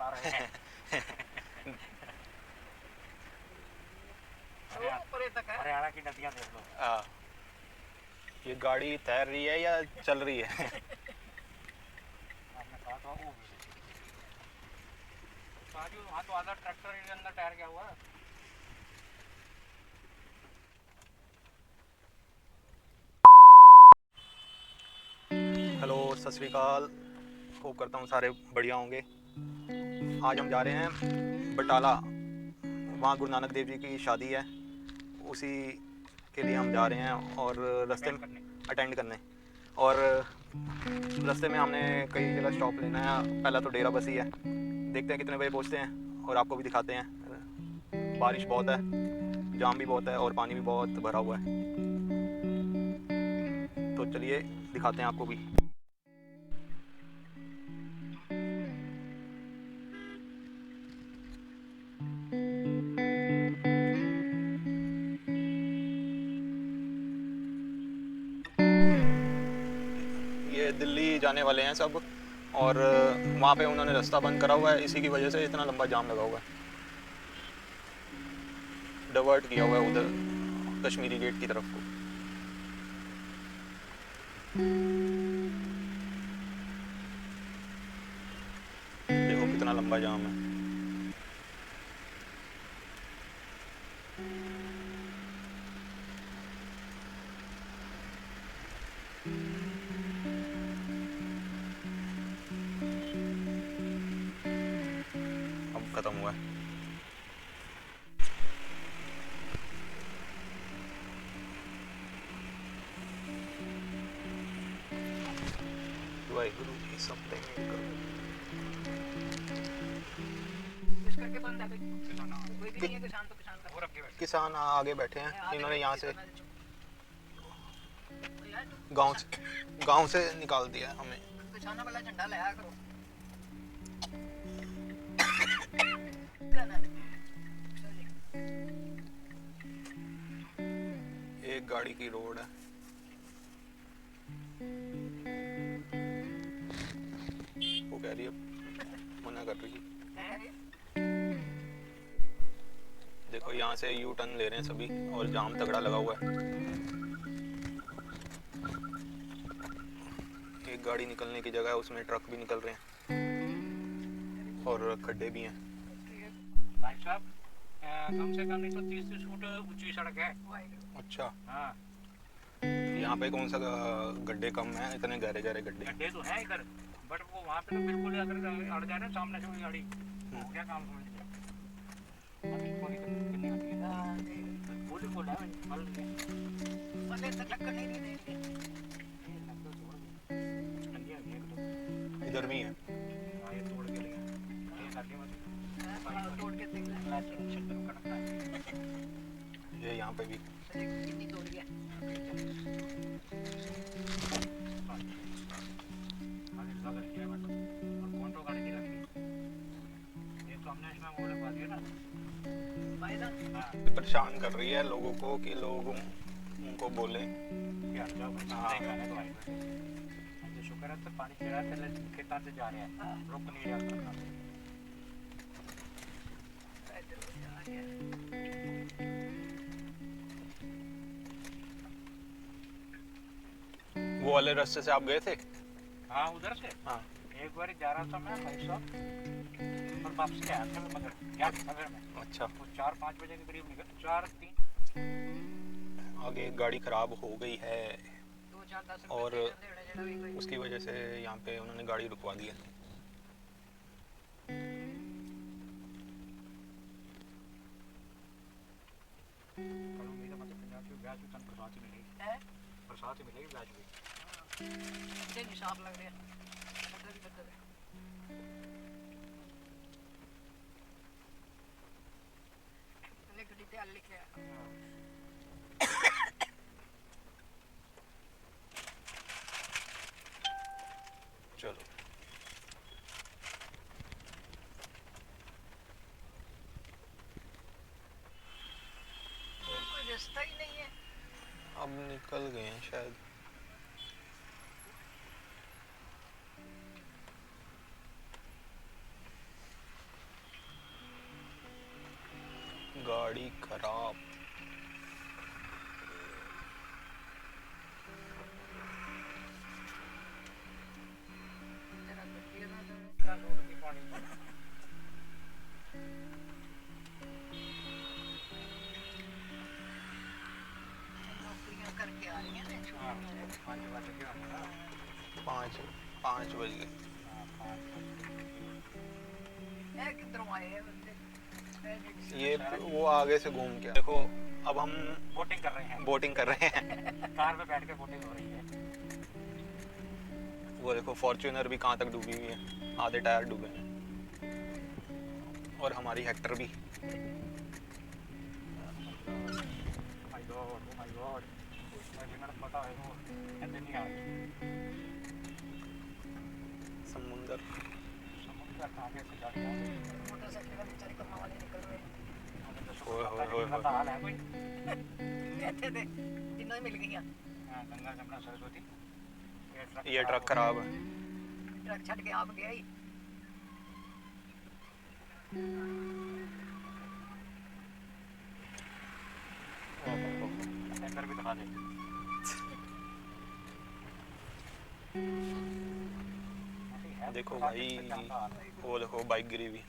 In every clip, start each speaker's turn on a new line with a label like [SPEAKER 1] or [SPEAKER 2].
[SPEAKER 1] चला रहे हैं। हरियाणा की नदियाँ देख लो।
[SPEAKER 2] हाँ, ये गाड़ी तैर रही है या चल रही है?
[SPEAKER 1] आपने कहा था वो साजू, वहाँ तो आधा ट्रैक्टर के अंदर टायर गया हुआ है।
[SPEAKER 2] हेलो, सत श्री अकाल। होप करता हूँ सारे बढ़िया होंगे। आज हम जा रहे हैं बटाला, वहाँ गुरु नानक देव जी की शादी है, उसी के लिए हम जा रहे हैं। और रास्ते में अटेंड करने, और रास्ते में हमने कई जगह स्टॉप लेना है। पहला तो डेरा बसी है, देखते हैं कितने बजे पहुँचते हैं और आपको भी दिखाते हैं। बारिश बहुत है, जाम भी बहुत है और पानी भी बहुत भरा हुआ है, तो चलिए दिखाते हैं आपको भी। ये दिल्ली जाने वाले हैं सब, और वहाँ पे उन्होंने रास्ता बंद करा हुआ है, इसी की वजह से इतना लंबा जाम लगा हुआ है। डाइवर्ट किया हुआ है उधर कश्मीरी गेट की तरफ को। देखो कितना लंबा जाम है। अब खत्म हुआ है। वाहिगुरु जी सब देंगे करो। किसान आगे बैठे हैं, इन्होंने यहाँ से गांव से निकाल दिया हमें।
[SPEAKER 3] किसाना वाला झंडा लाया करो।
[SPEAKER 2] एक गाड़ी की रोड है, वो कह रही है, मना कर रही है। देखो यहाँ से यू टर्न ले रहे हैं सभी, और जाम तगड़ा लगा हुआ है। एक गाड़ी निकलने की जगह है, उसमें ट्रक भी निकल रहे हैं और खड्डे भी हैं।
[SPEAKER 1] भाई साहब, कम से कम 130 फुट ऊंची सड़क है।
[SPEAKER 2] अच्छा,
[SPEAKER 1] हाँ,
[SPEAKER 2] यहाँ पे कौन सा गड्ढे कम है? इतने गहरे गहरे गड्ढे।
[SPEAKER 1] गड्ढे तो हैं इधर, बट वो वहाँ पे तो बिल्कुल अगर अड़ जाए ना सामने से कोई गाड़ी, हो गया काम समझ लो। अभी पूरी कितनी होती है? पूरी फुल है भाई, फल नहीं।
[SPEAKER 3] पहले तक टक्कर नहीं देंगे।
[SPEAKER 1] ये लगता छोड़ दे, ठंडी आ गई एकदम।
[SPEAKER 2] इधर भी है।
[SPEAKER 1] हाँ, ये तोड़ के लेंगे, ये लगे मत।
[SPEAKER 3] तोड़ के देख ले।
[SPEAKER 2] ये यहाँ पे भी।
[SPEAKER 3] कितनी तोड़ गया।
[SPEAKER 2] परेशान कर रही है लोगों को कि लोग उनको बोले।
[SPEAKER 1] हाँ, शुक्र है तो पानी गिरा चले खेता से जा रहे हैं, रुक नहीं रहा।
[SPEAKER 2] वो वाले रास्ते से आप गए थे?
[SPEAKER 1] हाँ, उधर से।
[SPEAKER 2] हाँ,
[SPEAKER 1] एक बार जा रहा था मैं भाई साहब, और वापसी आया था मैं मगर में।
[SPEAKER 2] अच्छा।
[SPEAKER 1] वो 4-5 बजे के करीब निकल, 4-3।
[SPEAKER 2] आगे एक गाड़ी खराब हो गई है, और उसकी वजह से यहाँ पे उन्होंने गाड़ी रुकवा दी है।
[SPEAKER 1] बरसात ही मिलेगी, ब्याज भी
[SPEAKER 3] साफ लग रहा है।
[SPEAKER 2] चलो,
[SPEAKER 3] कोई रास्ता ही नहीं है।
[SPEAKER 2] अब निकल गए हैं शायद। गाड़ी खराब।
[SPEAKER 3] तेरा गड्डी ना तो
[SPEAKER 1] क्या लोड की पानी
[SPEAKER 3] नौकरियां करके आ रही हैं ना
[SPEAKER 1] हाँ
[SPEAKER 3] छुट्टियों में
[SPEAKER 1] 5 बज गए होंगे ना
[SPEAKER 2] 5 बज गए।
[SPEAKER 1] हाँ 5 बज
[SPEAKER 3] है किधरों आए हैं बंदे मैं भी किसी
[SPEAKER 2] ये वो आगे से घूम के देखो। अब हम
[SPEAKER 1] बोटिंग कर रहे हैं
[SPEAKER 2] बोटिंग कर रहे हैं।
[SPEAKER 1] कार में बैठ के बोटिंग हो रही है
[SPEAKER 2] वो देखो फॉर्च्यूनर भी कहाँ तक डूबी हुई है, आधे टायर डूबे हैं। और हमारी हेक्टर भी।
[SPEAKER 1] माय गॉड मैं पता है वो ऐसे नहीं आ रही
[SPEAKER 2] समुंदर।
[SPEAKER 1] समुद्र कहाँ से जा रहा है
[SPEAKER 3] मोटरसाइकिल वाले बेचारे कमाने वाले निकल रहे हैं
[SPEAKER 2] ओए होए होए होए।
[SPEAKER 1] हाल है कोई
[SPEAKER 3] कहते थे जिन्होंने मिल गई
[SPEAKER 1] गंगा जमुना सरस्वती
[SPEAKER 2] ये ट्रक खराब है।
[SPEAKER 3] ट्रक छड़ के आप गया ही
[SPEAKER 1] अंदर भी दिखा दे
[SPEAKER 2] देखो भाई, वो देखो बाइक गिरी हुई।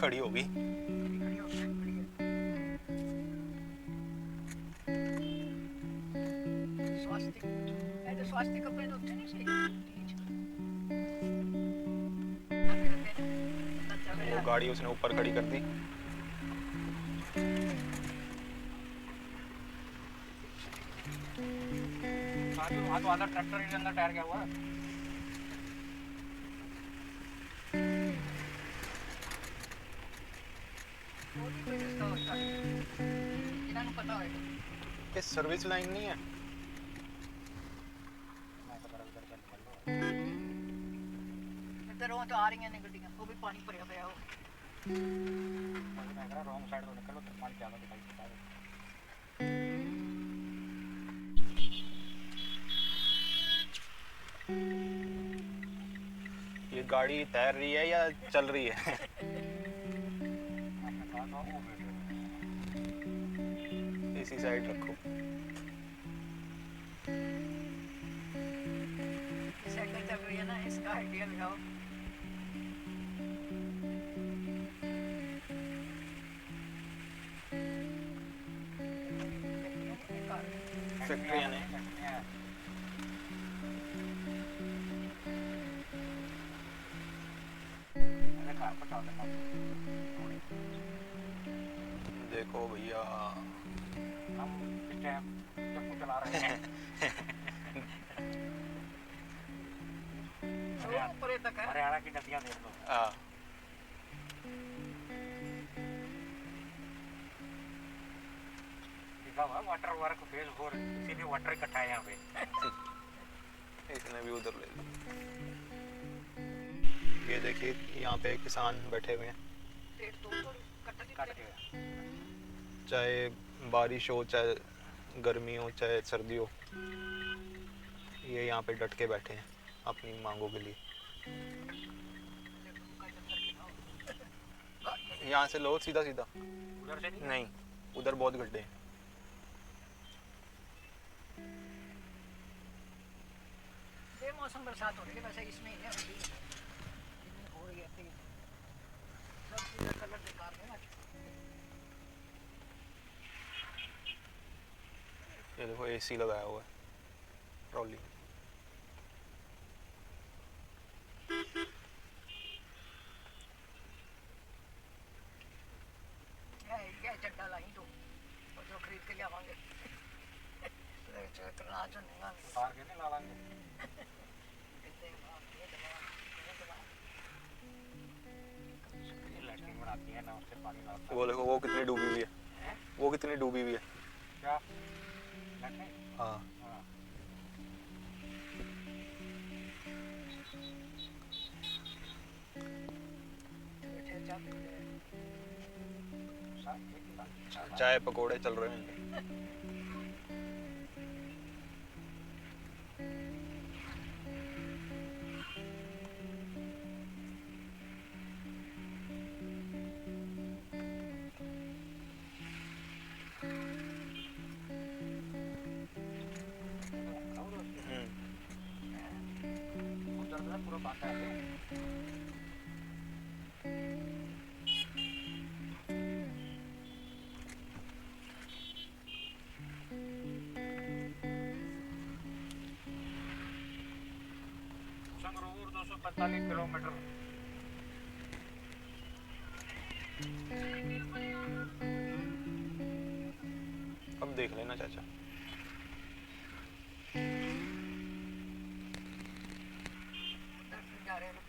[SPEAKER 2] खड़ी हो गई।
[SPEAKER 3] खड़ी हो गई स्वास्थ्य ऐसे स्वास्थ्य कपड़े तो होते नहीं सही
[SPEAKER 2] वो गाड़ी उसने ऊपर खड़ी कर दी।
[SPEAKER 1] वहाँ तो आधा ट्रैक्टर के अंदर टायर क्या हुआ
[SPEAKER 3] जिन्होंने पता होगा
[SPEAKER 2] ये सर्विस लाइन नहीं है।
[SPEAKER 3] इधर वो तो आ रही हैं गड्डियां वो भी पानी भरया पया हो
[SPEAKER 1] रॉन्ग साइड तो निकलो तो पानी ज़्यादा दिखाई देता है
[SPEAKER 2] ये गाड़ी तैर रही है या चल रही है? इसी साइड रखो।
[SPEAKER 3] साइकिल चल रही है ना इसका आइडिया लगाओ
[SPEAKER 2] फैक्ट्री ने देखो भैया,
[SPEAKER 1] हम इस टाइम चप्पू चला रहे हैं
[SPEAKER 3] ऊपर तक है
[SPEAKER 1] हरियाणा की नदियाँ देख लो लिखा हुआ वाटर वर्क फेज 4 इसीलिए वाटर इकट्ठा है यहाँ पे
[SPEAKER 2] इसने भी उधर ले ली। ये देखिए यहाँ पे किसान बैठे हुए हैं,
[SPEAKER 3] पेड़ तो
[SPEAKER 1] काट के
[SPEAKER 2] चाहे बारिश हो चाहे गर्मी हो चाहे सर्दी हो, ये यहाँ पे डट के बैठे हैं अपनी मांगों के लिए। यहाँ से लो सीधा सीधा।
[SPEAKER 1] उधर से नहीं
[SPEAKER 2] नहीं, उधर बहुत गड्ढे हैं।
[SPEAKER 3] बेमौसम बरसात हो रही है वैसे इसमें ही है हो रही है तेज सब चीज़ कलर बेकार है
[SPEAKER 2] ये देखो एसी लगाया हुआ है ट्रॉली।
[SPEAKER 3] क्या चड्डा लाई तो और जो खरीद के लियावांगे करना चुनेगा
[SPEAKER 1] उतार के नहीं ला लेंगे लैट्रिन बनाती है ना उससे पानी लाता
[SPEAKER 2] वो देखो वो कितनी डूबी हुई है, वो कितनी डूबी हुई है।
[SPEAKER 1] क्या लैट्रिन
[SPEAKER 2] हाँ,
[SPEAKER 1] हाँ
[SPEAKER 3] बैठे चाय पी रहे हैं।
[SPEAKER 2] चाय पकोड़े चल रहे हैं।
[SPEAKER 1] पूरा बांटा है। संगरूर 245 किलोमीटर।
[SPEAKER 2] अब देख लेना चाचा।
[SPEAKER 3] जा रहे हैं लोग।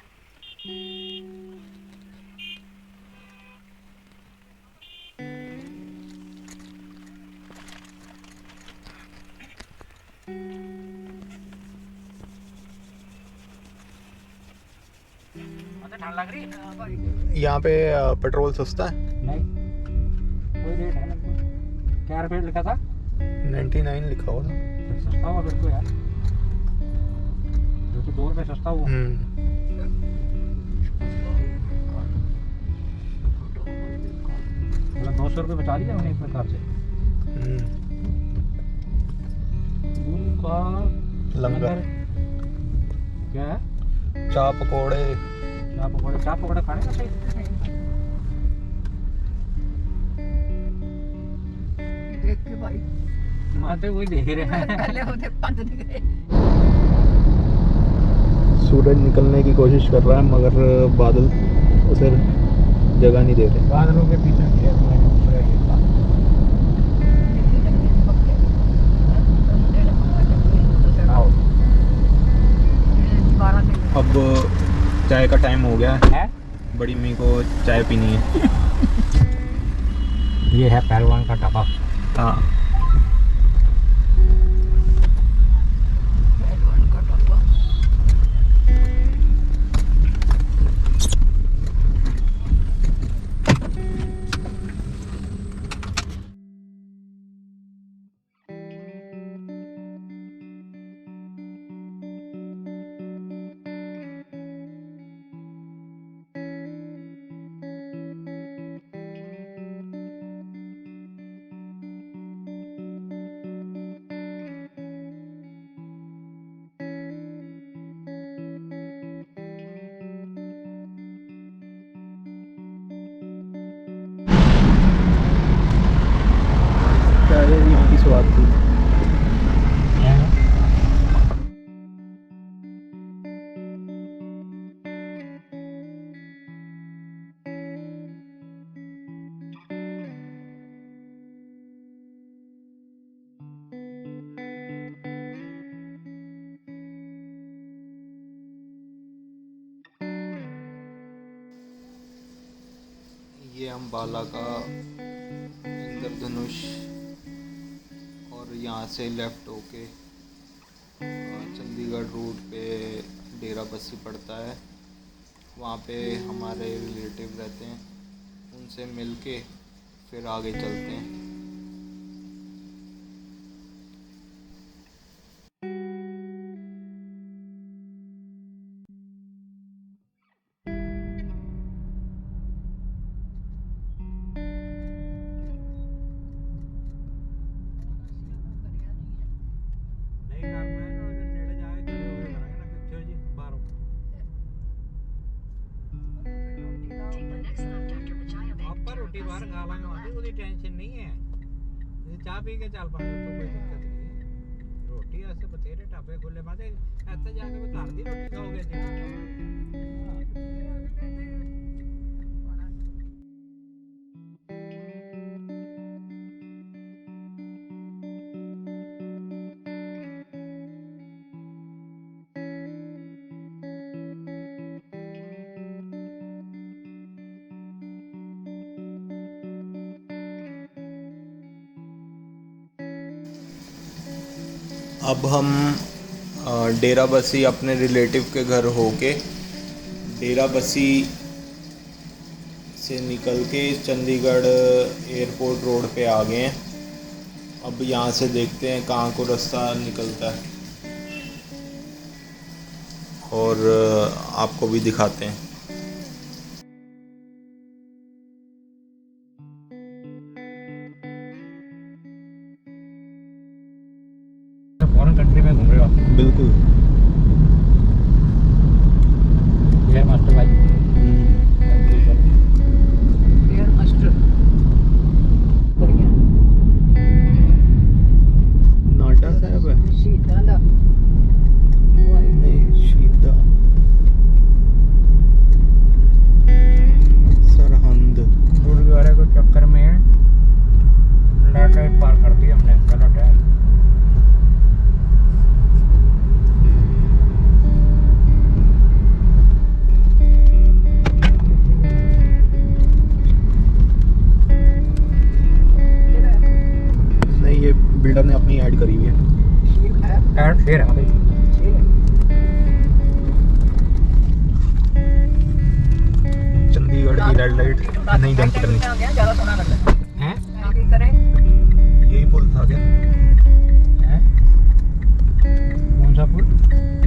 [SPEAKER 1] अच्छा ठंड लग रही है?
[SPEAKER 3] हाँ भाई,
[SPEAKER 2] यहाँ पे पेट्रोल सस्ता है।
[SPEAKER 1] नहीं, कोई रेट है नहीं। क्या रुपये लिखा था?
[SPEAKER 2] 99 लिखा होगा।
[SPEAKER 1] सस्ता हुआ फिर तो यार, जो तो 2 रुपये सस्ता हुआ। मतलब 200 रुपये बचा लिया उन्हें एक प्रकार से। गुरु का
[SPEAKER 2] लंगर,
[SPEAKER 1] क्या है?
[SPEAKER 2] चाप पकोड़े।
[SPEAKER 1] चाप पकौड़े खाने का सही।
[SPEAKER 3] देख के भाई
[SPEAKER 1] माते वही देख रहे हैं।
[SPEAKER 3] पहले होते पंत दिख रहे।
[SPEAKER 2] सूरज निकलने की कोशिश कर रहा है मगर बादल उसे जगह नहीं दे रहे।
[SPEAKER 1] बादलों के पीछे खेत में
[SPEAKER 2] अब चाय का टाइम हो गया
[SPEAKER 1] है।
[SPEAKER 2] बड़ी अम्मी को चाय पीनी है।
[SPEAKER 1] ये है पहलवान का ढाबा।
[SPEAKER 2] हाँ,
[SPEAKER 3] पहलवान का डब्बा।
[SPEAKER 2] चाय यहाँ की स्वाद थी। ये अम्बाला का इंद्रधनुष और यहाँ से लेफ़्ट होके चंडीगढ़ रूट पे डेरा बस्सी पड़ता है। वहाँ पे हमारे रिलेटिव रहते हैं, उनसे मिलके फिर आगे चलते हैं।
[SPEAKER 1] नहीं करना है ना, जो नेड़े जाए खड़े हो गए करेंगे ना किथे जी बाहरों। ਆਪਾਂ ਰੋਟੀ ਬਾਹਰ ਖਾ ਲਾਂਗੇ ਆਂਦੀ ਉਹਦੀ ਟੈਨਸ਼ਨ ਨਹੀਂ ਹੈ। ਤੁਸੀਂ ਚਾਹ ਪੀ ਕੇ ਚੱਲ ਪਾਂਗੇ ਤੋਂ ਕੋਈ ਦਿੱਕਤ ਨਹੀਂ। ਰੋਟੀ ਵਾਸਤੇ ਬਥੇਰੇ ਢਾਬੇ ਖੁੱਲੇ ਬਾਦੇ ਇੱਥੇ ਜਾ ਕੇ ਵੀ ਘਰ ਦੀ ਰੋਟੀ ਖਾਓਗੇ ਜੀ।
[SPEAKER 2] अब हम डेरा बसी अपने रिलेटिव के घर होके डेरा बसी से निकल के चंडीगढ़ एयरपोर्ट रोड पे आ गए हैं। अब यहाँ से देखते हैं कहाँ को रास्ता निकलता है और आपको भी दिखाते हैं।
[SPEAKER 1] फॉरेन कंट्री में घूम रहे हो आप?
[SPEAKER 2] बिल्कुल।
[SPEAKER 1] एयर मास्टर भाई।
[SPEAKER 3] एयर मास्टर बढ़िया
[SPEAKER 2] नाटा साहब है?
[SPEAKER 3] सीधा दा
[SPEAKER 2] नहीं, शीदा सरहंद।
[SPEAKER 1] गुरुद्वारे के चक्कर में रेड लाइट पार कर दी हमने, गलत है।
[SPEAKER 2] नहीं, ये बिल्डर ने अपनी ऐड करी हुई है।
[SPEAKER 3] ठीक है
[SPEAKER 1] टायर शेर है भाई।
[SPEAKER 3] ठीक है
[SPEAKER 2] चंडीगढ़ की रेड लाइट नहीं जंप करनी।
[SPEAKER 3] ज़्यादा सोना लगता है
[SPEAKER 1] हैं?
[SPEAKER 3] आगे करें।
[SPEAKER 2] यही पुल था क्या?
[SPEAKER 1] हैं? कौन सा पुल?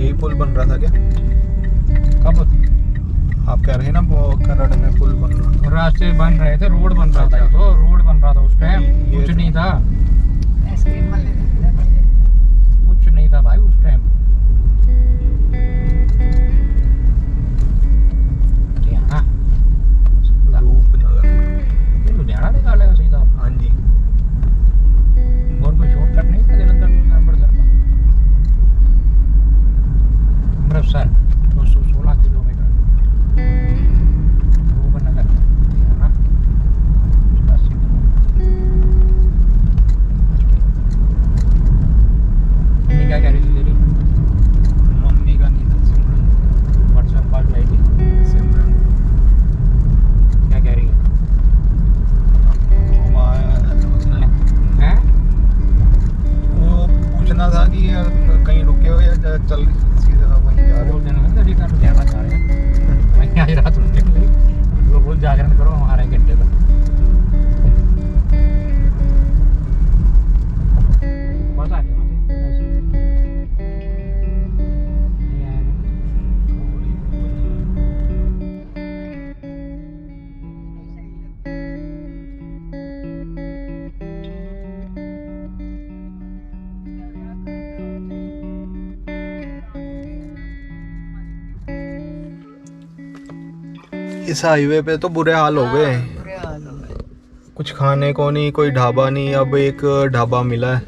[SPEAKER 2] यही पुल बन रहा था क्या?
[SPEAKER 1] कब?
[SPEAKER 2] आप कह रहे हैं ना वो खरड़ में पुल बन रहा।
[SPEAKER 1] रास्ते बन रहे थे, रोड बन रहा था। तो रोड बन रहा था उस टाइम,
[SPEAKER 2] ये-
[SPEAKER 1] कुछ नहीं था।
[SPEAKER 3] आइसक्रीम वाले
[SPEAKER 1] कुछ नहीं था भाई उस टाइम। लुधियाना,
[SPEAKER 2] रूपनगर।
[SPEAKER 1] ये लुधियाना निकालेगा सीधा।
[SPEAKER 2] हाँ जी।
[SPEAKER 1] और कोई शॉर्टकट नहीं था जलंधर अमृतसर का? Amritsar 216 kilometre. Rupnagar, Ludhiana 80 kilometre. Mummy क्या कह रही थी तेरी?
[SPEAKER 2] मम्मी का नहीं था, सिमरन।
[SPEAKER 1] व्हाट्सएप कॉल आई थी।
[SPEAKER 2] सिमरन
[SPEAKER 1] क्या कह रही है? हैं?
[SPEAKER 2] वो पूछना था कि यार कहीं रुके हो या चल सीधा वहीं जा रहे हो।
[SPEAKER 1] बोल देना ना तरीका लुधियाना जा रहे हैं। वहीं आज रात रुकेंगे। तो रोज जागरण करो हमारे घंटे तक। बस आ गया
[SPEAKER 2] इस हाईवे पे तो बुरे हाल हो गए।
[SPEAKER 3] बुरे हाल हो गए।
[SPEAKER 2] कुछ खाने को नहीं, कोई ढाबा नहीं। अब एक ढाबा मिला है,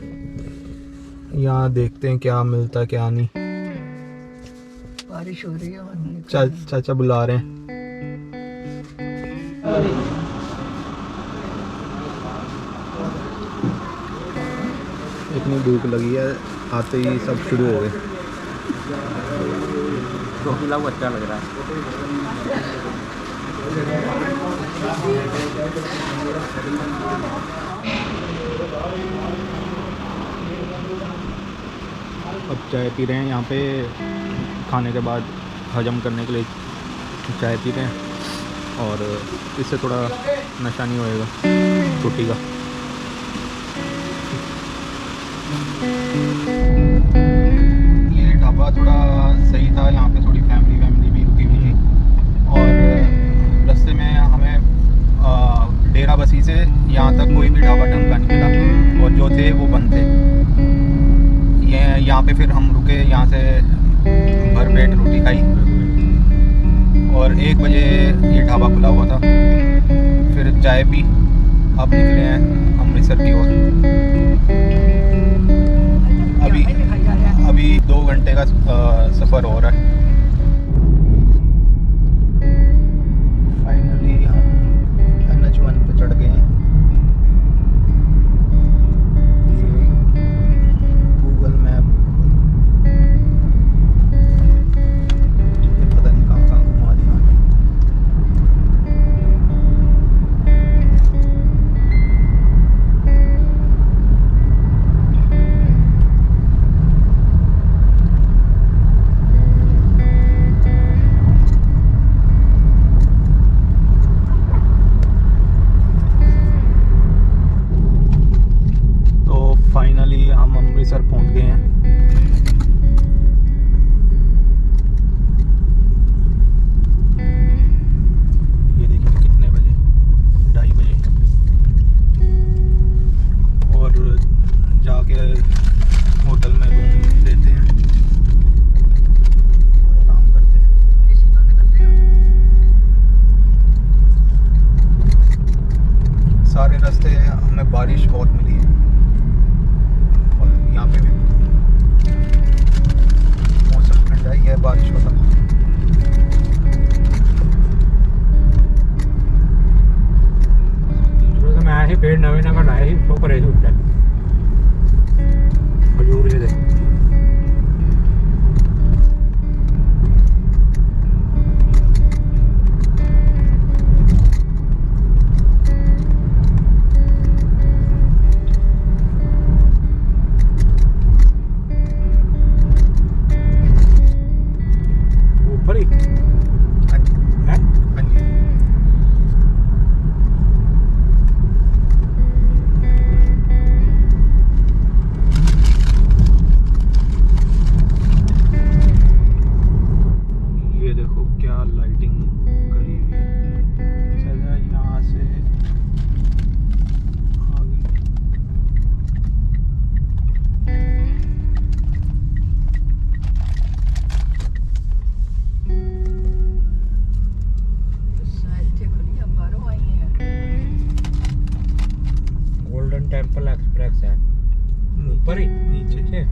[SPEAKER 2] यहाँ देखते हैं क्या मिलता है क्या नहीं।
[SPEAKER 3] बारिश हो रही है।
[SPEAKER 2] चाचा बुला रहे हैं। इतनी भूख लगी है, आते ही सब शुरू हो गए।
[SPEAKER 1] तो अच्छा लग रहा है।
[SPEAKER 2] अब चाय पी रहे हैं यहाँ पे, खाने के बाद हजम करने के लिए चाय पी रहे हैं और इससे थोड़ा नशा नहीं होएगा, छुट्टी का। ये ढाबा थोड़ा सही था, यहाँ पे थोड़ी फैमिली भी रुकी हुई थी और रास्ते में हमें डेरा बसी से यहाँ तक कोई भी ढाबा ढंग का नहीं मिला और जो थे वो बंद थे। ये यहाँ पे फिर हम रुके, यहाँ से भरपेट रोटी खाई और 1 बजे ये ढाबा खुला हुआ था। फिर चाय पी, अब निकले हैं अमृतसर की ओर। अभी 2 घंटे का सफ़र हो रहा है। फाइनली हम NH1 पे चढ़ गए हैं। ये गूगल मैप पता नहीं कहाँ कहाँ घुमा दिया हमें। अमृतसर पहुंच गए हैं। ये देखिए कितने बजे, 2:30 बजे। और जाके होटल में रूम लेते हैं और आराम करते हैं।
[SPEAKER 3] इसी तो निकलते हो।
[SPEAKER 2] सारे रास्ते हमें बारिश बहुत मिली है और यहाँ पे भी मौसम ठंडा ही है, बारिश वाला।
[SPEAKER 1] तो मैं आया ही पेड़ नवे नवे लाए ही तो करे ही उठा खजूर के दे ऊपर ही
[SPEAKER 2] हाँ जी,
[SPEAKER 1] है
[SPEAKER 2] हाँ जी। ये देखो क्या लाइटिंग करी हुई है। सजा यहाँ से आगे।
[SPEAKER 3] साइड से खुली बाहरों आई हैं।
[SPEAKER 1] गोल्डन टेम्पल एक्सप्रेस है ऊपर ही
[SPEAKER 2] नीचे
[SPEAKER 1] नीचे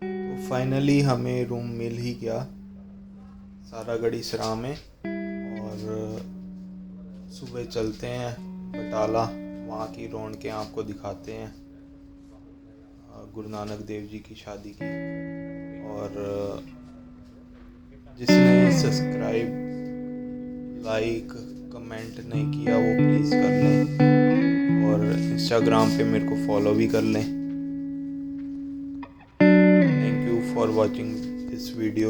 [SPEAKER 2] तो फाइनली हमें रूम मिल ही गया सारागढ़ी सरा में। और सुबह चलते हैं बटाला, वहाँ की रौनकें आपको दिखाते हैं, गुरु नानक देव जी की शादी की। और जिसने सब्सक्राइब, लाइक, कमेंट नहीं किया वो प्लीज़ कर लें और इंस्टाग्राम पे मेरे को फॉलो भी कर लें। Thank you for watching this video.